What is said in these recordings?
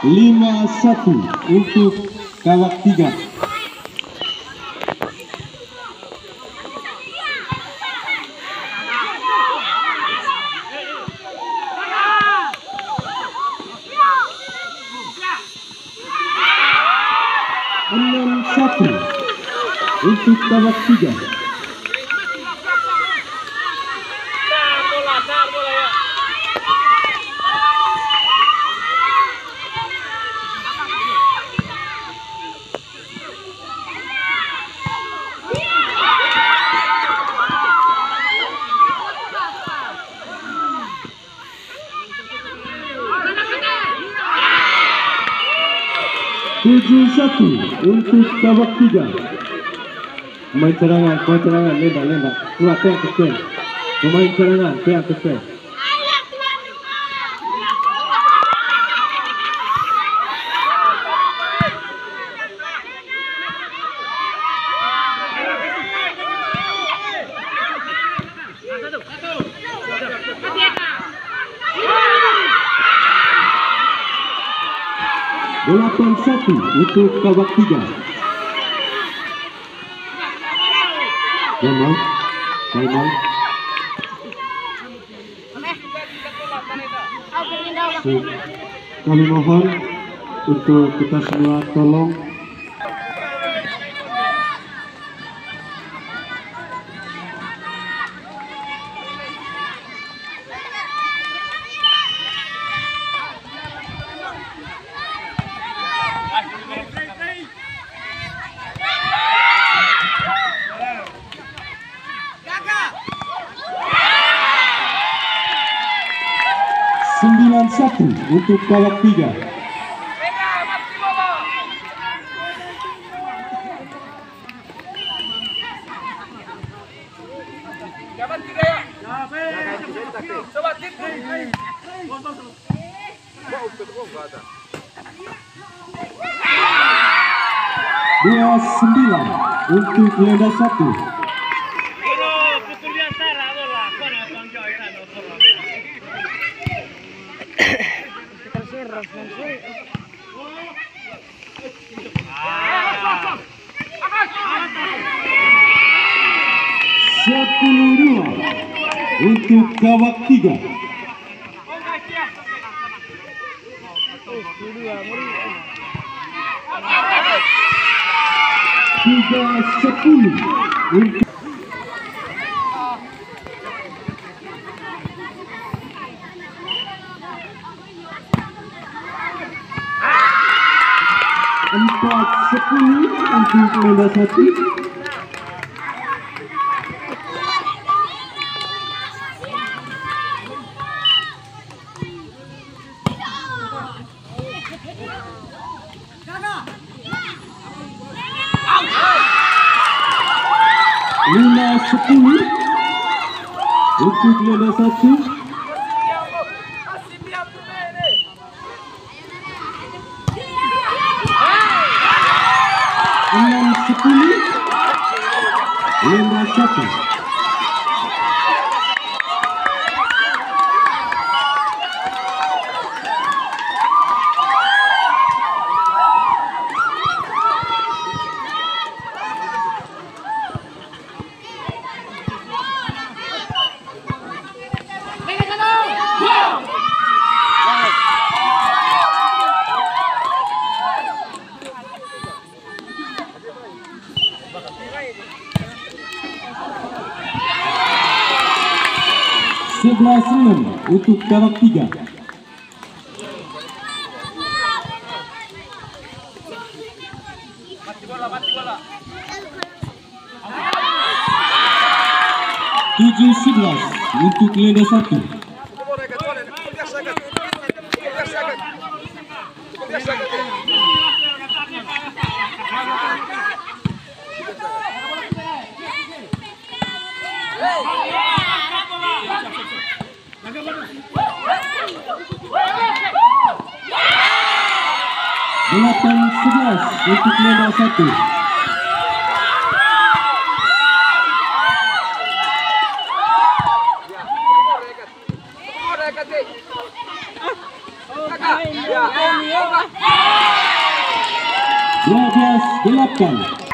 5-1 untuk Kawak 3. Untuk Kawak 3. Satu untuk Kawak 3. Pemain cadangan, nembak, keluar pihak kecil. Pemain cadangan, pihak kecil. Satu untuk Kawak 3. Jamal. Kami mohon untuk kita semua tolong untuk Kawak 3. Dua 9 untuk Lenda 1. Untuk Kawak 3. 3-10 untuk 4-10 untuk Lenda 1. Untuk Lenda 1. 6-10 Lenda 1. Untuk Kawak 3. 7-11 untuk Lenda 1. 8-11 untuk Lenda 1. Dua belas 8.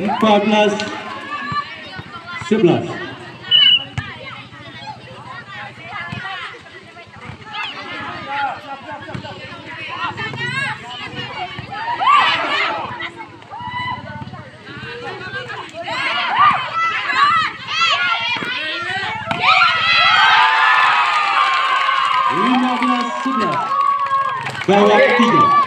Empat belas 11. Bawah 3.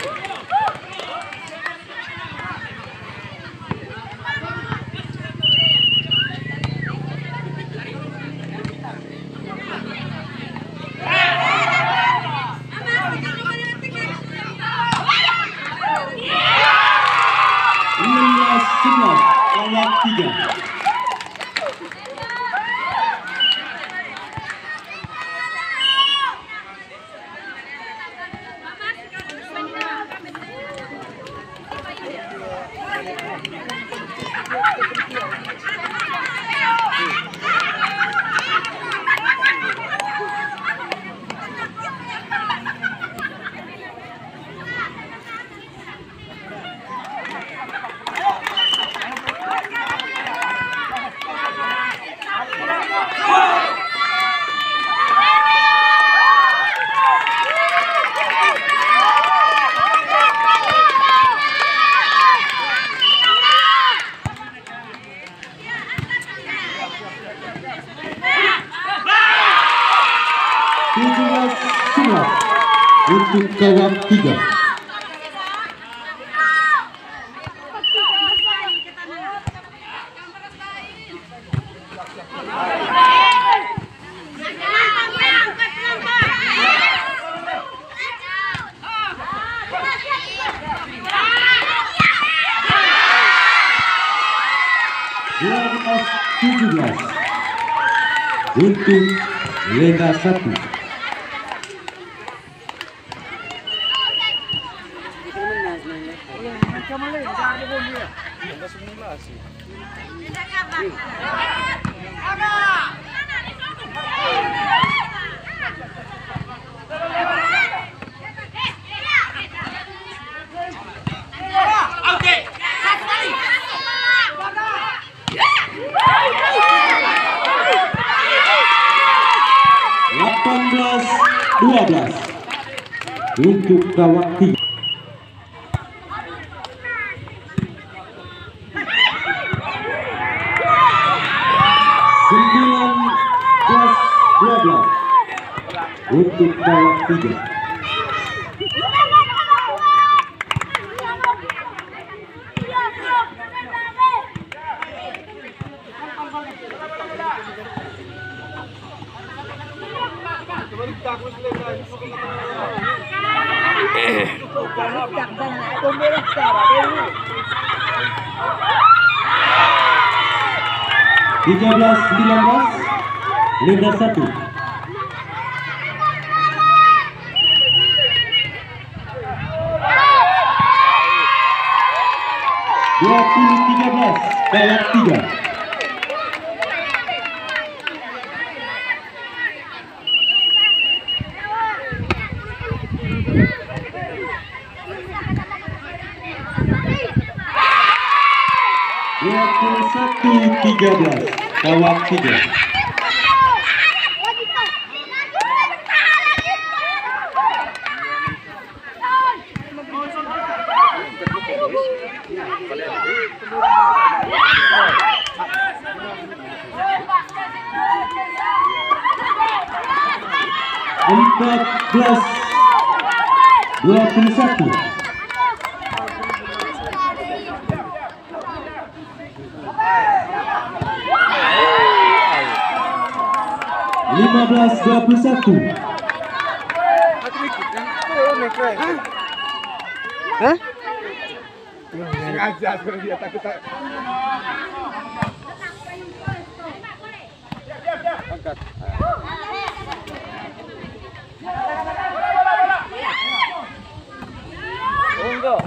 Untuk kawan 3. Untuk Lenda 1. Untuk kawan 3. 12 untuk kawan 3. Tiga belas 19 Lenda 1. Dua 13 kawan 3. Satu 13 kawan 3. 14-21. 15-21. Hah? Sengaja dia takut. Angkat. Oh enggak.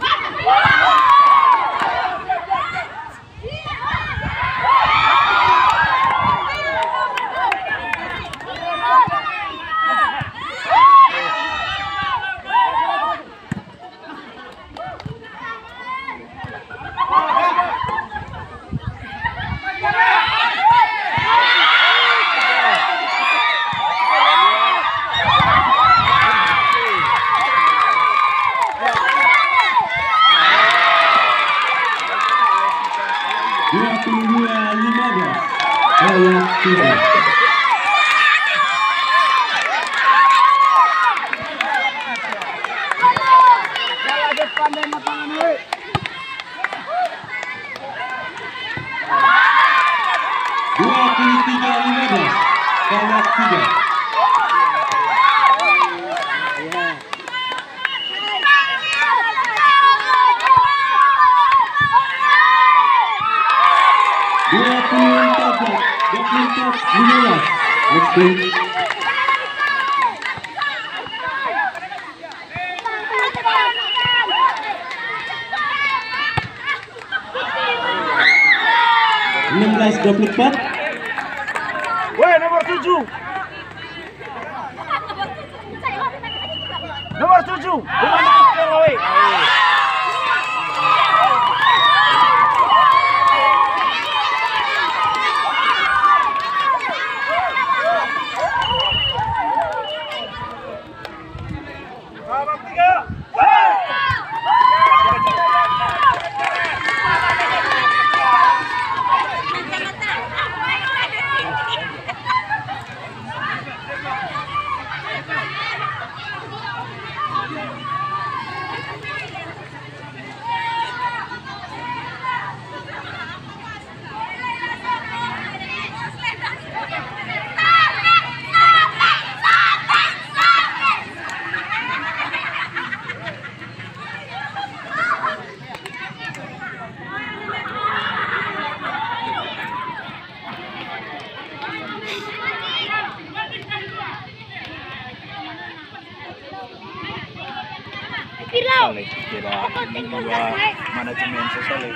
Woi, nomor 7. Nomor 7. Manajemen sosial.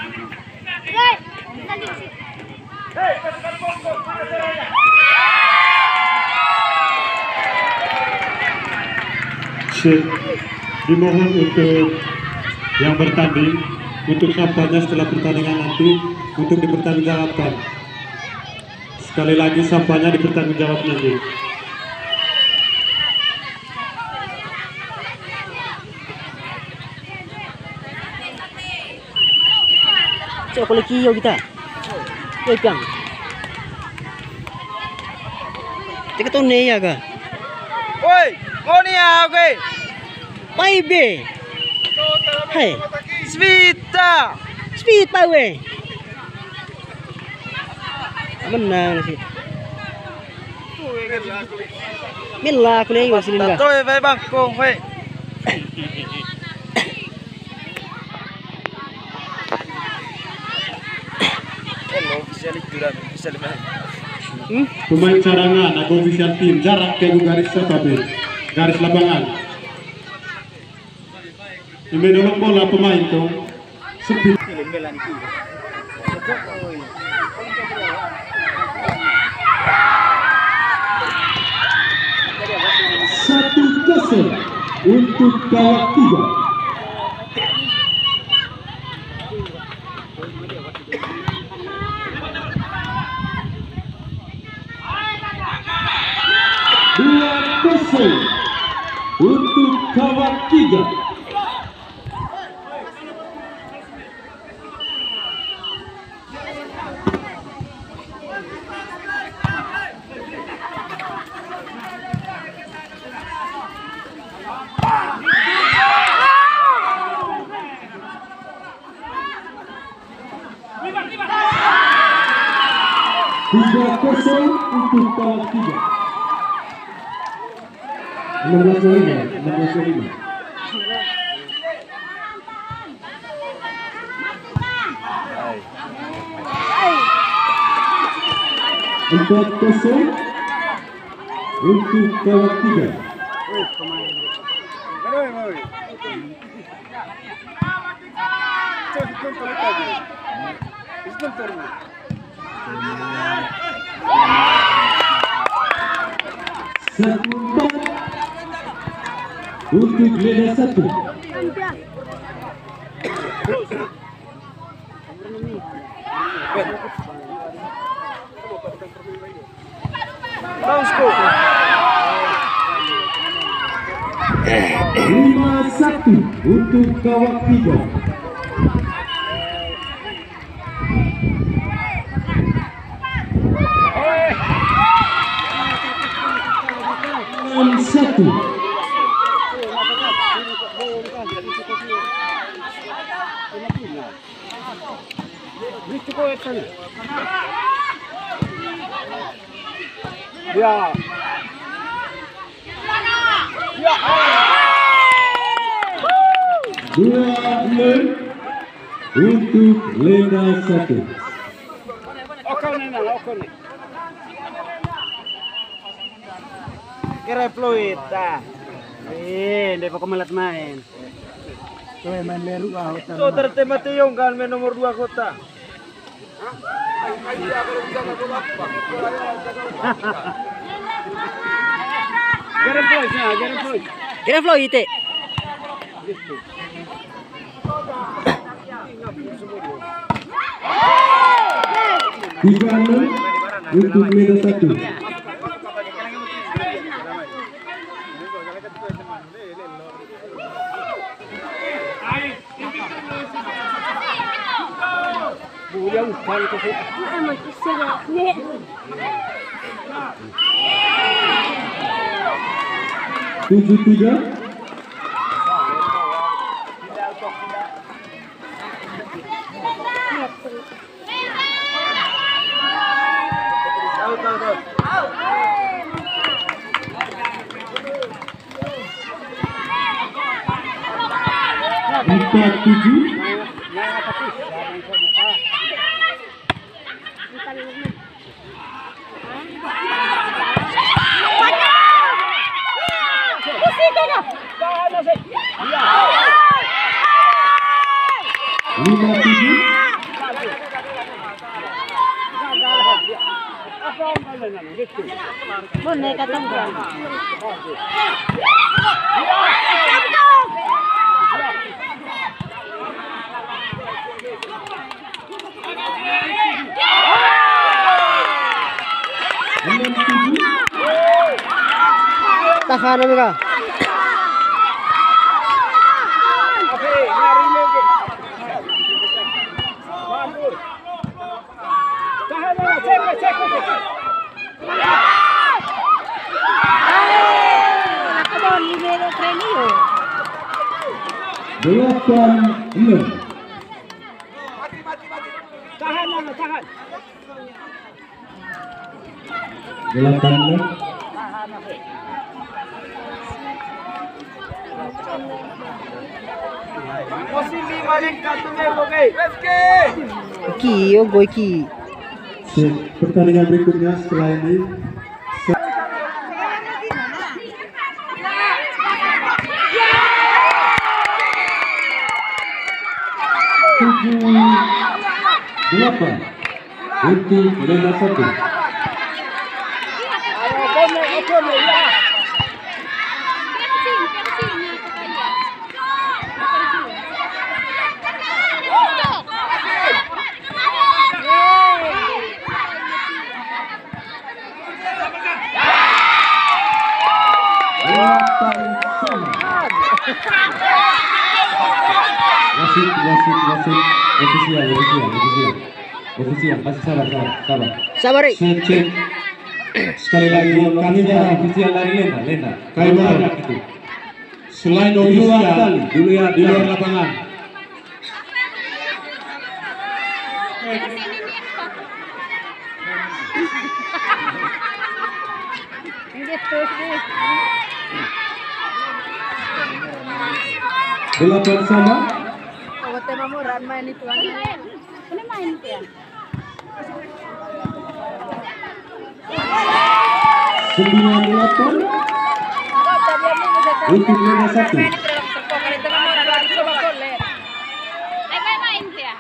Dimohon untuk yang bertanding untuk sampahnya setelah pertandingan nanti untuk dipertanggungjawabkan. Sekali lagi sampahnya dipertanggungjawabkan nanti. Cok boleh kiyo kita. Pegang. Cek tu ni ya ke? Woi, mau ni ya, oke. Pai be. Hai. Svita. Speed pa we. Menang sih. Mila aku ni wasilin ka. Tato vai bangkong, woi. Pemain cadangan atau official tim jarak ke garis sepapi garis lapangan. Ini dorong bola pemain tu sepi. 1-0 untuk Kawat 3. Untuk Kawat 3. 2-0 untuk Kawak Tiga. 16-5. Empat kosong untuk Kawak Tiga. Setempat untuk Leda 1. Bounce go. 5-1 untuk Kawak Tiga. Satu. Ya. Dua untuk Leda 1. Kira fluid dah. Dia pakai melat main. So tertema Tiyong kan main nomor 2 kota. Kira flow ite. Tiga untuk Leda 1. Tujuh tiga. Empat tujuh. Lima tujuh. Boneka tembang. Tahan mereka. Delapan enam. Tahan. Delapan enam. Posisi balik kartunya oke. Ki, oh boy ki. Pertandingan berikutnya setelah ini. Delapan untuk Leda 1. Ofisial, masih sabar. Sabar. Cek sekali lagi kami ofisial dari Lena. Kayak itu. Selain ofisial di luar lapangan. Delapan sama. main itu ini main ya. 9-8 untuk Leda 1. Main ya.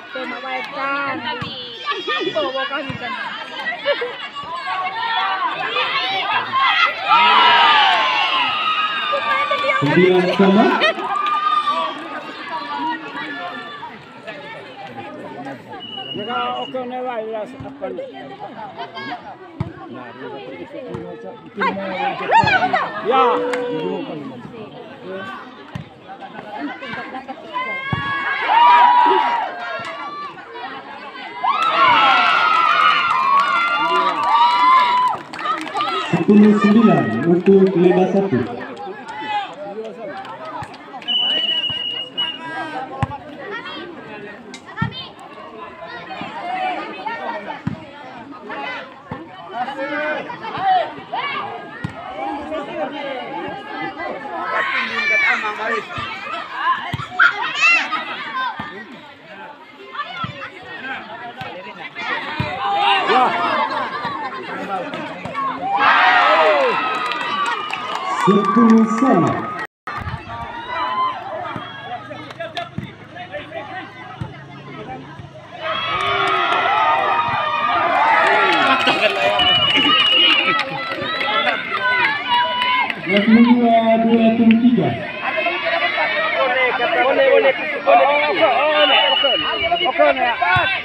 Sembilan sama. Ya. Sepuluh 9 untuk Leda 1. Sepuluh sama.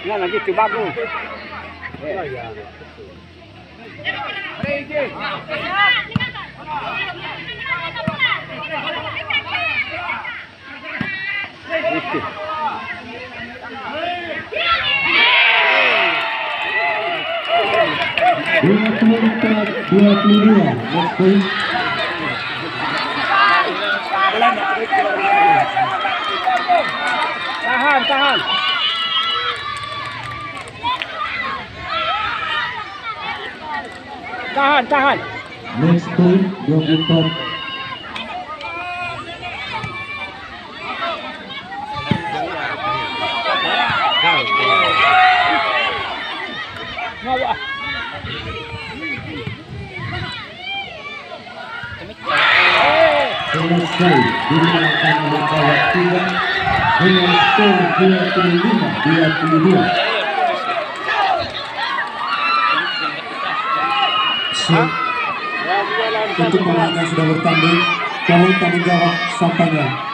Nah, lagi itu bagus. Itu. Tahan, tahan. Tahan, tahan. Next point 24. Selesai dimenangkan oleh kawan Tuhan dengan skor 25-22. Untuk orang yang sudah bertanding, mohon tanggung jawab sampainya.